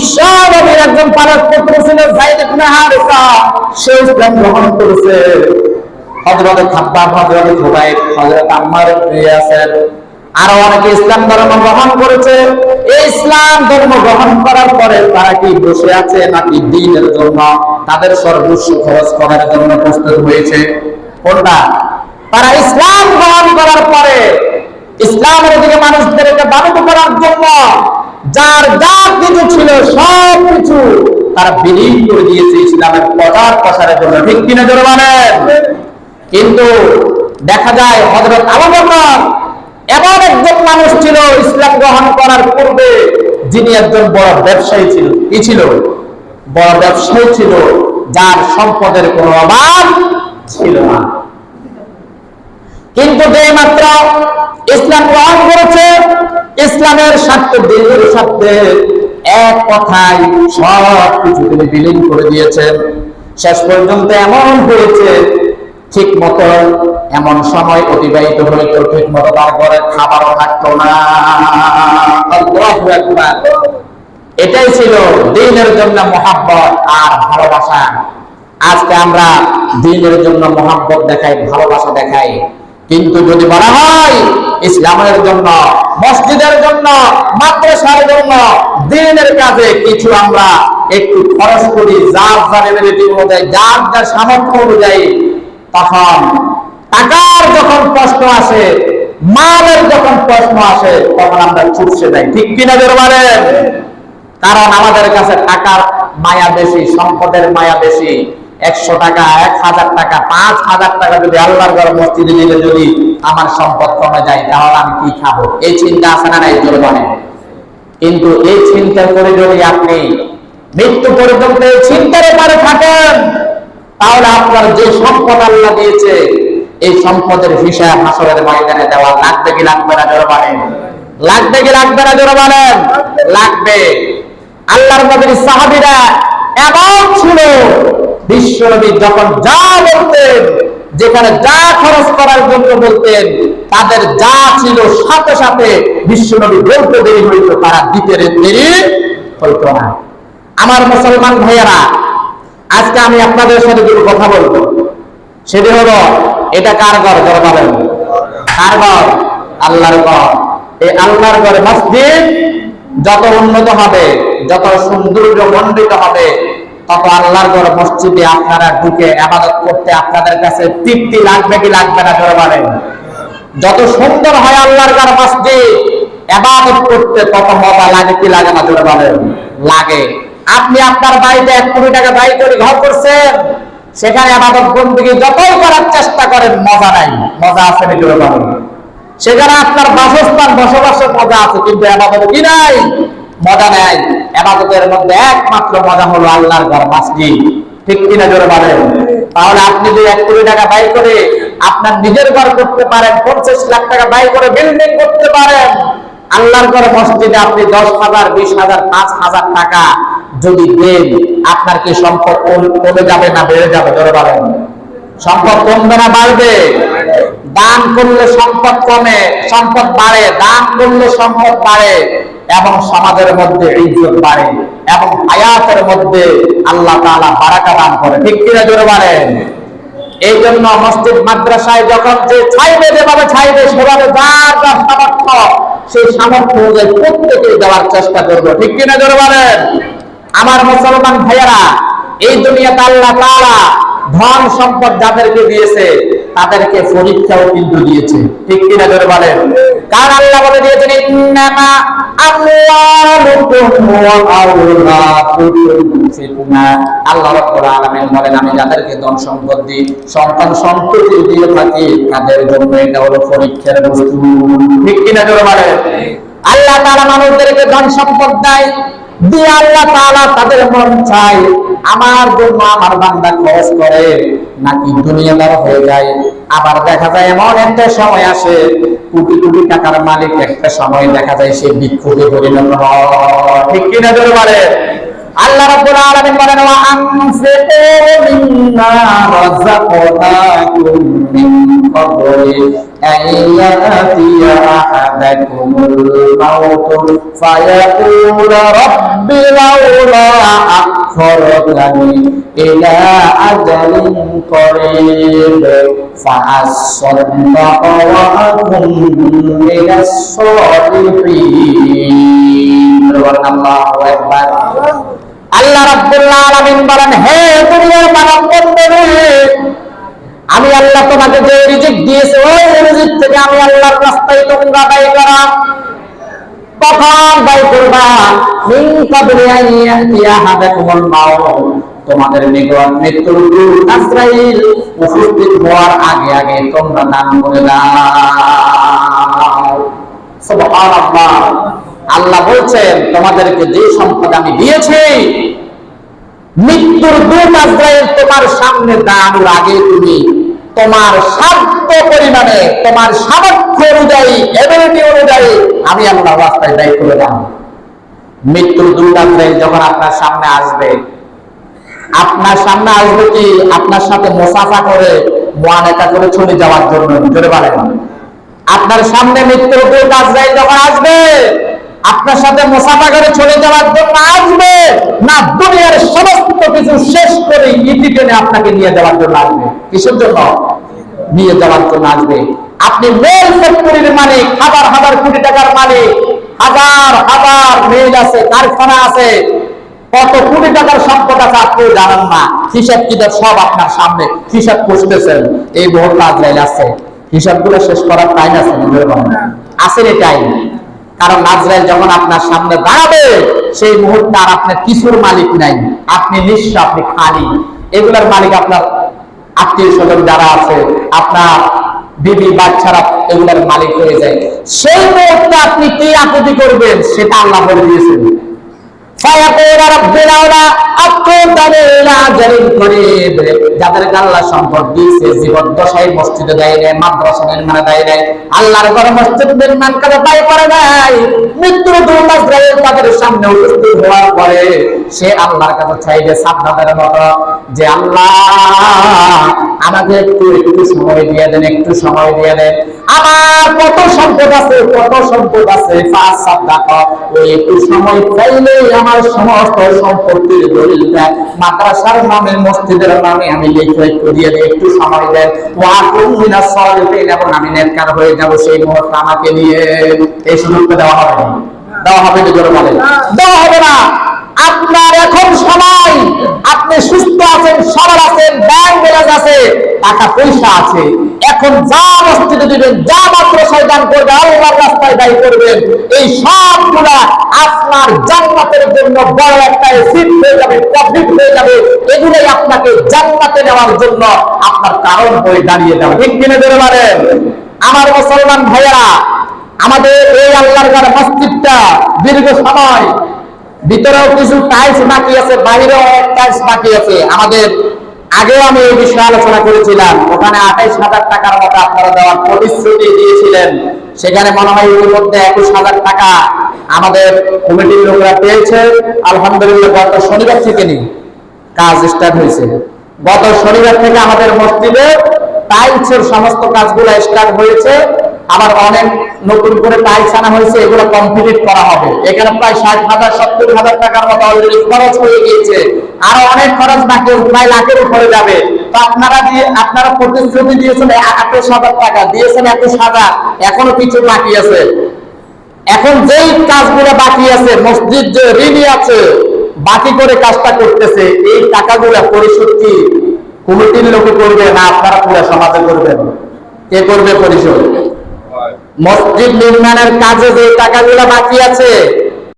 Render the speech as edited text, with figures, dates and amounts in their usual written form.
বিশ্ব নবীর একজন পালক পুত্র ছিল যায়েদ ইবনে হারিসা, সে ইসলাম গ্রহণ করেছে। হযরত খাব্বাব, হযরত খুবাইব, হযরত আম্মার ইবনে ইয়াসির আরো অনেকে ইসলাম ধর্ম গ্রহণ করেছে। এই ইসলাম ধর্ম গ্রহণ করার পরে তারা কি বসে আছে নাকি দ্বীনের জন্য তাদের সর্বস্ব খরচ করার জন্য প্রস্তুত হয়েছে? কোনটা? তারা ইসলাম গ্রহণ করার পরে ইসলামের দিকে মানুষদেরকে বাধ্য করার জন্য যার যা কিছু ছিল সব কিছু তারা বিলীন করে দিয়েছে ইসলামের প্রচার প্রসারের জন্য। ঠিক কিনা জোরে বলেন? কিন্তু দেখা যায় হযরত আবু বকর এমন একজন মানুষ ছিল ইসলাম গ্রহণ করার পূর্বে, যিনি একজন বড় ব্যবসায়ী ছিল। কি ছিল? বড় ব্যবসায়ী ছিল, যার সম্পদের কোনো অভাব ছিল না। কিন্তু যে মাত্র ইসলাম গ্রহণ করেছে, ইসলামের স্বার্থে, দিনের স্বার্থে এক কথায় সব কিছু তিনি বিলীন করে দিয়েছেন। শেষ পর্যন্ত এমন হয়েছে, ঠিক মতো এমন সময় অতিবাহিত হইতো, ঠিক মতো তার ঘরে খাবারও থাকতো না। আল্লাহু আকবার। এটাই ছিল দ্বীনের জন্য মহব্বত আর ভালোবাসা। আজকে আমরা দ্বীনের জন্য মহব্বত দেখাই, ভালোবাসা দেখাই, কিন্তু যদি বলা হয় ইসলামের জন্য, মসজিদের জন্য, মাদ্রাসার জন্য, দ্বীনের কাজে কিছু আমরা একটু খরচ করি, যার যার এবিলিটি অনুযায়ী, যার যার সামর্থ্য অনুযায়ী, তখন টাকার যখন প্রশ্ন আসে, মালের যখন প্রশ্ন আসে, তখন আমরা ছুটছে যাই। ঠিক কিনা জোরে বলেন? কারণ আমাদের কাছে টাকার মায়া বেশি, সম্পদের মায়া বেশি। 100 টাকা, 1000 টাকা, 5000 টাকা যদি আল্লাহর ঘর মসজিদে দিলে যদি আমার সম্পদ কমে যায়, তাহলে আমি কি খাবো? এই চিন্তা আছে না নাই জোরে বলেন? কিন্তু এই চিন্তা করে যদি আপনি মৃত্যু পর্যন্ত এই চিন্তার উপরে থাকেন, তাহলে আপনার যে সম্পদ আল্লাহ দিয়েছে, এই সম্পদের হিসাব হাসরের ময়দানে দেওয়া লাগবে কি লাগবে না জোরে বলেন? লাগবে কি লাগবে না জোরে বলেন? লাগবে। আল্লাহর নবীর সাহাবীরা এমন ছিল, বিশ্বনবী যখন যা বলতেন, যেখানে যা খরচ করার জন্য বলতেন, তাদের যা ছিল সাথে সাথে বিশ্বনবী বলতে দেরি হইতো, তারা দিতে দেরি হইতো না। আমার মুসলমান ভাইয়েরা, আজকে আমি আপনাদের সাথে দুটো কথা বলবো। সেটি হলো, এটা কার ঘর জোরে বলেন? কার ঘর? আল্লাহর ঘর। এই আল্লাহর ঘরে মসজিদ যত উন্নত হবে, যত সৌন্দর্য মণ্ডিত হবে, তত আল্লাহর ঘর মসজিদে আপনারা ঢুকে ইবাদত করতে আপনাদের কাছে তৃপ্তি লাগবে কি লাগবে না জোরে বলেন? যত সুন্দর হয় আল্লাহর ঘর মসজিদ, ইবাদত করতে তত মজা লাগে কি লাগে না জোরে বলেন? লাগে। আপনি আপনার বাড়িতে 1 কোটি টাকা ব্যয় করে ঘর করছেন, সেখানে ইবাদত বন্দেগী যতই করার চেষ্টা করেন, মজা নাই। মজা আছে না জোরে বলেন? সেখানে আপনার বাসস্থান, বসবাসের মজা আছে, কিন্তু ইবাদতে কি নাই? মজা নাই। ইবাদতের মধ্যে একমাত্র মজা হলো আল্লাহর ঘর মসজিদ। ঠিক কিনা জোরে বলেন? তাহলে আপনি যদি 1 কোটি টাকা ব্যয় করে আপনার নিজের ঘর করতে পারেন, 50 লাখ টাকা ব্যয় করে বিল্ডিং করতে পারেন, আল্লাহর ঘর মসজিদে আপনি 10,000, 20,000, 5,000 টাকা যদি দেন, আপনার কি সম্পদ কমে যাবে না বেড়ে যাবে জোরে বলেন? সম্পদ কমবে না বাড়বে? দান করলে সম্পদ কমে, সম্পদ বাড়ে। দান করলে সম্পদ বাড়ে এবং সমাজের মধ্যে ইজ্জত বাড়ে এবং হায়াতের মধ্যে আল্লাহ তাআলা বারাকা দান করে। ঠিক কিনা জোরে বলেন? এই জন্য মসজিদ মাদ্রাসায় যখন যে চাইবে, যেভাবে চাইবে সেভাবে যার যার সামর্থ্য, সেই সামর্থ্য অনুযায়ী প্রত্যেকেই দেওয়ার চেষ্টা করবো। ঠিক কিনা জোরে বলেন? আমার মুসলমান ভাইয়েরা, এই দুনিয়াতে আল্লাহ তাআলা ধন সম্পদ যাদেরকে দিয়েছে, তাদেরকে পরীক্ষাও কিন্তু দিয়েছে। ঠিক কিনা জোরে বলেন? কারণ আল্লাহ বলে দিয়েছেন, ইন্নামা আমওয়ালুকুম ওয়া আওলাদুকুম ফিতনা। আল্লাহ রাব্বুল আলামিন বলেন, আমি যাদেরকে ধন সম্পদ দিই, সন্তান সন্ততি দিয়ে থাকি, তাদের জন্য এটা হলো পরীক্ষার বস্তু। ঠিক কিনা জোরে বলেন? আল্লাহ তাআলা মানুষদেরকে ধন সম্পদ দেয়, দিয়ে আল্লাহ তাআলা তাদের মন চায় আমার জন্য আমার বান্দা খরচ করে নাকি দুনিয়াদার হয়ে যায়। আবার দেখা যায় এমন একটা সময় আসে, কোটি কোটি টাকার মালিক একটা সময় দেখা যায় সে ভিক্ষুকে পরিণত হয়। ঠিক কিনা জোরে বলেন? আল্লাহ রাব্বুল আলামিন বলেন ওয়া আনফিকু মিম্মা রাযাকনাকুম মিন ক্বাবলি আইয়াতিয়া আহাদাকুমুল মাউত ফায়াকুলা রাব্বি লাউলা আখখারতানি ইলা আজালিন করিব ফাআসসাদদাকা ওয়া আকুম মিনাস সালিহিন। আল্লাহু আকবার। আল্লাহ রাব্বুল আলামিন বলেন হে দুনিয়ার মানব বন্ধুরা, আমি আল্লাহ তোমাকে যে রিজিক দিয়েছি ওই রিজিক থেকে আমি আল্লাহর রাস্তায় তোমরা ব্যয় করো। কখন ব্যয় করবা? মিন ক্বাবলি আন ইয়াতিয়া আহাদাকুমুল মাউত, তোমাদের নিকট মৃত্যুর দূত আজরাইল উপস্থিত হওয়ার আগে আগে তোমরা দান করে দাও। সুবহানাল্লাহ। আল্লাহ বলছেন তোমাদেরকে যে সম্পদ আমি দিয়েছি, মৃত্যুর দূত আজরাইল তোমার সামনে দাঁড়ানোর আগে তুমি তোমার সাধ্য পরিমাণে, তোমার সামর্থ্য অনুযায়ী, এবিলিটি অনুযায়ী আমি আল্লাহর রাস্তায় ব্যয় করে দাও। মৃত্যুর দূত আজরাইল যখন আপনার সামনে আসবে, আপনার সামনে আসবে কি আপনার সাথে মুসাফা করে, মুআনাকা করে চলে যাওয়ার জন্য? জোরে বলেন। আপনার সামনে মৃত্যুর দূত আজরাইল যখন আসবে, আপনার সাথে মুসাফা করে চলে যাওয়ার জন্য আসবে না দুনিয়ার সমস্ত কিছু শেষ করে ইতি টেনে আপনাকে নিয়ে যাওয়ার জন্য আসবে? কিসের জন্য? নিয়ে যাওয়ার জন্য আসবে। আপনি মেল ফ্যাক্টরির মালিক, হাজার হাজার কোটি টাকার মালিক, হাজার হাজার মেল আছে, কারখানা আছে, কত কোটি টাকার সম্পদ আছে আপনি জানেন না। হিসাব কিতাব সব আপনার সামনে, হিসাব করতেছেন। এই মুহূর্তে আজরাইল আছে, হিসাবগুলো শেষ করার টাইম আছে? আসেনি টাইম। কারণ আজরাইল যখন আপনার সামনে দাঁড়াবে সেই মুহূর্তে আর আপনার কিছুর মালিক নাই, আপনি নিঃস্ব, আপনি খালি। এগুলোর মালিক আপনার আত্মীয় স্বজন যারা আছে, আপনার বিবি বাচ্চারা এগুলোর মালিক হয়ে যায়। সেই মুহূর্তে আপনি কি আপত্তি করবেন সেটা আল্লাহ বলে দিয়েছেন। যাদেরকে আল্লাহ সম্পদ দিয়েছে, জীবদ্দশায় মসজিদে দেয় নাই, মাদ্রাসা নির্মাণে দেয় নাই, আল্লাহর ঘরে মসজিদ নির্মাণ করে ব্যয় করে নাই, মৃত্যুর দূত আজরাইল তাদের সামনে উপস্থিত হওয়ার পরে সে আল্লাহর কাছে চাইবে সাবধানের মতো যে আল্লাহ আমাকে একটু একটু সময় দিয়ে দেন, একটু সময় দিয়ে দেন। আমার কত সম্পদ আছে, কত সম্পদ আছে, ওই একটু সময় চাইলেই আমার সমস্ত সম্পত্তির দলিলটা মাদ্রাসার নামে, মসজিদের নামে আমি লিখে একটু দিয়ে দিই, একটু সময় দেন। এবং আমি নেককার হয়ে যাব সেই মুহূর্তে আমাকে নিয়ে। এই সুযোগটা দেওয়া হবে না, দেওয়া হবে না? জোরে বলেন। দেওয়া হবে না। আপনার এখন সময়, আপনি সুস্থ আছেন, সবল আছেন, ব্যাংক ব্যালেন্স আছে, টাকা পয়সা আছে, এখন যা মসজিদে দিবেন, যা মাদ্রাসায় দান করবেন, আল্লাহর রাস্তায় ব্যয় করবেন, এই সবগুলা আপনার জান্নাতের জন্য বড় একটা সিট হয়ে যাবে, প্রফিট হয়ে যাবে। এগুলোই আপনাকে জান্নাতে নেওয়ার জন্য আপনার কারণ হয়ে দাঁড়িয়ে যাবে। ঠিক কিনে ধরে পারেন? আমার মুসলমান ভাইয়েরা, আমাদের এই আল্লাহর ঘর মসজিদটা দীর্ঘ সময় ভিতরেও কিছু টাইলস বাকি আছে, বাইরেও টাইলস বাকি আছে। আমাদের আগেও আমি এই বিষয়ে আলোচনা করেছিলাম। ওখানে 28,000 টাকার মতো আপনারা দেওয়ার প্রতিশ্রুতি দিয়েছিলেন। সেখানে মনে হয় এর মধ্যে 21,000 টাকা আমাদের কমিটির লোকরা পেয়েছে। আলহামদুলিল্লাহ গত শনিবার থেকে কাজ স্টার্ট হয়েছে। গত শনিবার থেকে আমাদের মসজিদে টাইলসের সমস্ত কাজগুলো স্টার্ট হয়েছে। আবার অনেক নতুন করে টাইলস আনা হয়েছে, এগুলো কমপ্লিট করা হবে। এখানে প্রায় 60,000 70,000 টাকার মতো অলরেডি খরচ হয়ে গিয়েছে। আরো অনেক খরচ বাকি, প্রায় লাখের উপরে যাবে। তো আপনারা প্রতিশ্রুতি দিয়েছেন 28,000 টাকা, দিয়েছেন 21,000, এখনো কিছু বাকি আছে। এখন যেই কাজগুলো বাকি আছে, মসজিদ যে ঋণী আছে, বাকি করে কাজটা করতেছে, এই টাকাগুলো পরিশোধ কি কমিটির লোকে করবে না আপনারা পুরো সমাজে করবেন? কে করবে পরিশোধ? মসজিদ নির্মাণের কাজে যে টাকাগুলো বাকি আছে